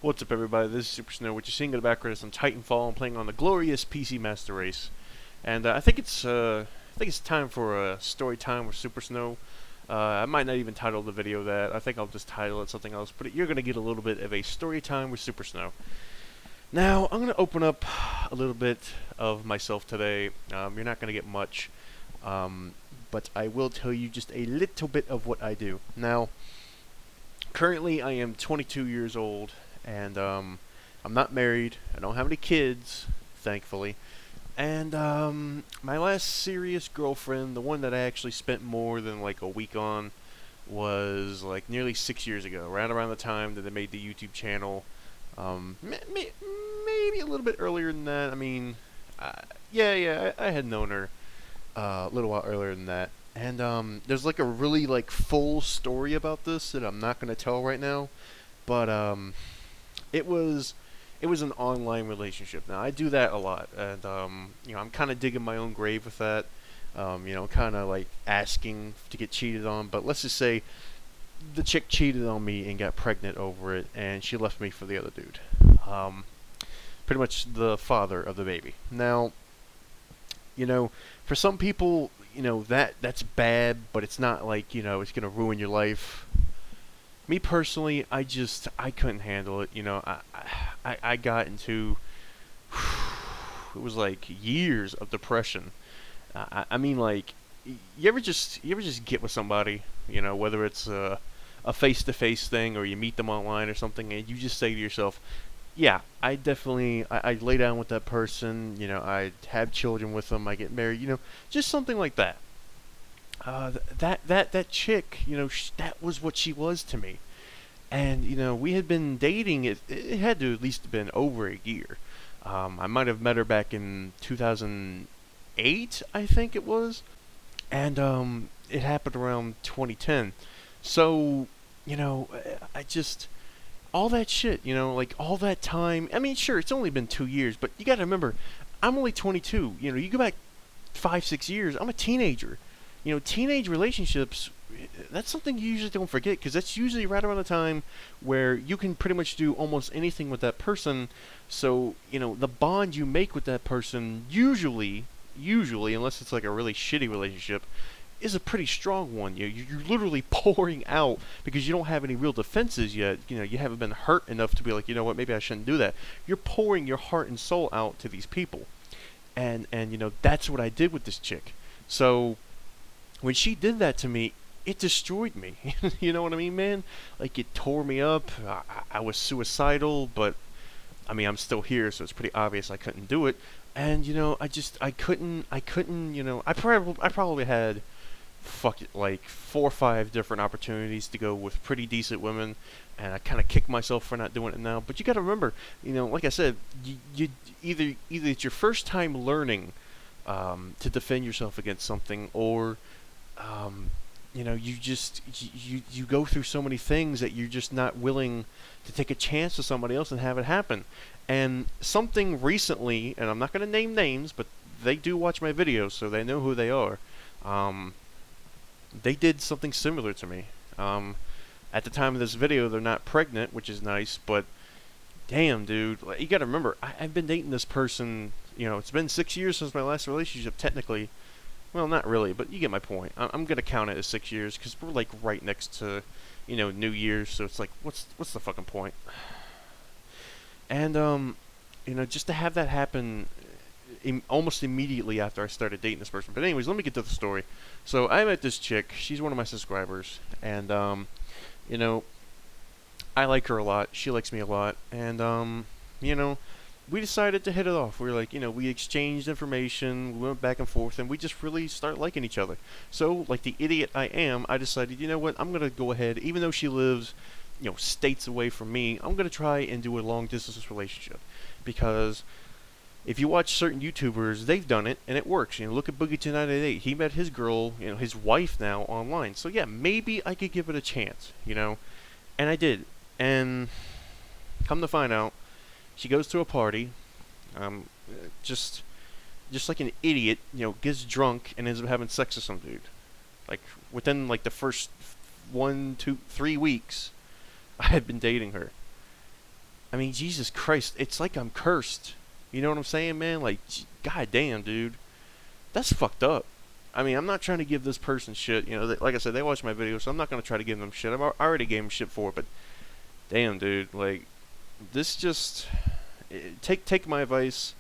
What's up, everybody? This is Super Snow. What you're seeing in the background is some Titanfall. I'm playing on the glorious PC Master Race, and I think it's time for a story time with Super Snow. I might not even title the video that. I think I'll just title it something else. But you're gonna get a little bit of a story time with Super Snow. Now I'm gonna open up a little bit of myself today. You're not gonna get much, but I will tell you just a little bit of what I do. Now, currently I am 22 years old. And I'm not married. I don't have any kids, thankfully. And my last serious girlfriend, the one that I actually spent more than like a week on, was like nearly 6 years ago, right around the time that they made the YouTube channel. Maybe a little bit earlier than that. I mean, I had known her a little while earlier than that. And there's like a really like full story about this that I'm not gonna tell right now, but it was an online relationship. Now I do that a lot, and I'm kind of digging my own grave with that. Kind of like asking to get cheated on. But let's just say the chick cheated on me and got pregnant over it, and she left me for the other dude. Pretty much the father of the baby. Now, for some people, that's bad, but it's not like it's gonna ruin your life. Me personally, I couldn't handle it. I got into it was like years of depression. I mean, like, you ever just get with somebody, whether it's a face-to-face thing or you meet them online or something, and you just say to yourself, yeah, I lay down with that person, I have children with them, I get married, just something like that. That chick, that was what she was to me. And, we had been dating, it had to at least have been over a year. I might have met her back in 2008, I think it was. And it happened around 2010. So, I just, all that shit, like all that time. I mean, sure, it's only been 2 years, but you gotta remember, I'm only 22. You go back 5, 6 years, I'm a teenager. Teenage relationships, that's something you usually don't forget, because that's usually right around the time where you can pretty much do almost anything with that person. So, the bond you make with that person, usually, unless it's like a really shitty relationship, is a pretty strong one. You're literally pouring out because you don't have any real defenses yet. You haven't been hurt enough to be like, maybe I shouldn't do that. You're pouring your heart and soul out to these people. And that's what I did with this chick. So when she did that to me, it destroyed me. You know what I mean, man? Like, it tore me up. I was suicidal, but I mean, I'm still here, so it's pretty obvious I couldn't do it. And I couldn't. I probably had, fuck it, like 4 or 5 different opportunities to go with pretty decent women, and I kind of kick myself for not doing it now. But you got to remember, like I said, you either it's your first time learning to defend yourself against something, or you go through so many things that you're just not willing to take a chance with somebody else and have it happen. And something recently, and I'm not going to name names, but they do watch my videos, so they know who they are. They did something similar to me. At the time of this video, they're not pregnant, which is nice, but damn, dude, like, you got to remember, I've been dating this person. It's been 6 years since my last relationship, technically. Well, not really, but you get my point. I'm gonna count it as 6 years because we're like right next to, New Year's. So it's like, what's the fucking point? And just to have that happen almost immediately after I started dating this person. But anyways, let me get to the story. So I met this chick. She's one of my subscribers, and I like her a lot. She likes me a lot, and we decided to hit it off. We were like, we exchanged information, we went back and forth, and we just really started liking each other. So, like the idiot I am, I decided, I'm going to go ahead, even though she lives, states away from me, I'm going to try and do a long-distance relationship. Because if you watch certain YouTubers, they've done it, and it works. Look at Boogie2988. He met his girl, his wife now, online. So, yeah, maybe I could give it a chance, And I did. And come to find out, she goes to a party, just like an idiot, gets drunk and ends up having sex with some dude. Like, within, like, the first 1, 2, 3 weeks, I had been dating her. I I mean, Jesus Christ, it's like I'm cursed. You know what I'm saying, man? Like, god damn, dude. That's fucked up. I mean, I'm not trying to give this person shit. You know, like I said, they watch my videos, so I'm not going to try to give them shit. I already gave them shit for it, but damn, dude. Like, this just... Take my advice.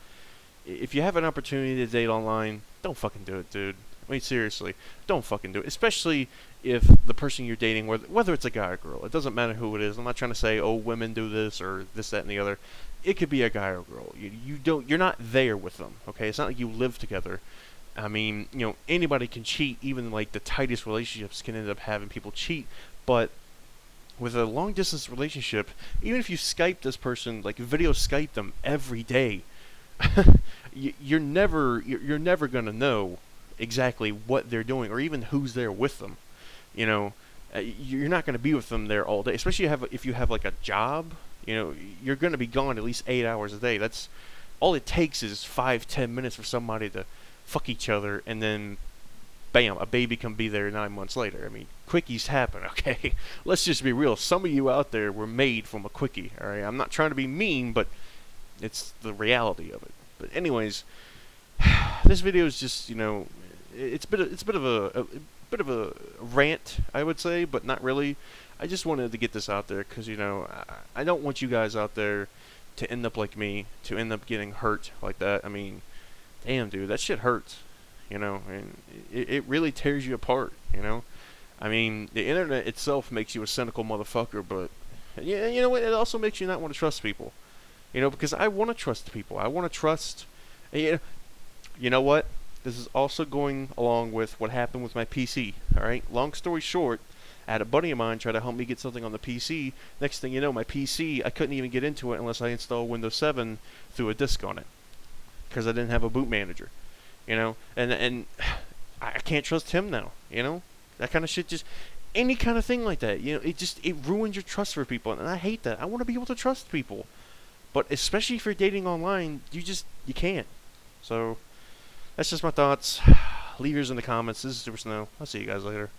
If you have an opportunity to date online, don't fucking do it, dude. I mean, seriously, don't fucking do it. Especially if the person you're dating, whether it's a guy or girl, it doesn't matter who it is. I'm not trying to say, oh, women do this or this, that, and the other. It could be a guy or girl. You're not there with them. Okay, it's not like you live together. I mean, you know, anybody can cheat. Even like the tightest relationships can end up having people cheat. But with a long distance relationship, even if you Skype this person, like video Skype them every day, you're never gonna know exactly what they're doing or even who's there with them. You know, you're not gonna be with them there all day. Especially if you have like a job. You know, you're gonna be gone at least 8 hours a day. That's all it takes is 5-10 minutes for somebody to fuck each other, and then bam, a baby can be there 9 months later. I mean, quickies happen, okay? Let's just be real. Some of you out there were made from a quickie, alright? I'm not trying to be mean, but it's the reality of it. But anyways, this video is just, you know, it's a bit of a rant, I would say, but not really. I just wanted to get this out there because, you know, I don't want you guys out there to end up like me, to end up getting hurt like that. I mean, damn, dude, that shit hurts. You know, and it really tears you apart, you know? I mean, the internet itself makes you a cynical motherfucker, but, yeah, you know what, it also makes you not want to trust people. You know, because I want to trust people. I want to trust, you know what? This is also going along with what happened with my PC, alright? Long story short, I had a buddy of mine try to help me get something on the PC. Next thing you know, my PC, I couldn't even get into it unless I installed Windows 7 through a disk on it. Because I didn't have a boot manager. You know, and I can't trust him now, you know? That kind of shit just, any kind of thing like that, you know, it ruins your trust for people, and I hate that. I want to be able to trust people. But especially if you're dating online, you can't. So, that's just my thoughts. Leave yours in the comments. This is Super Snow. I'll see you guys later.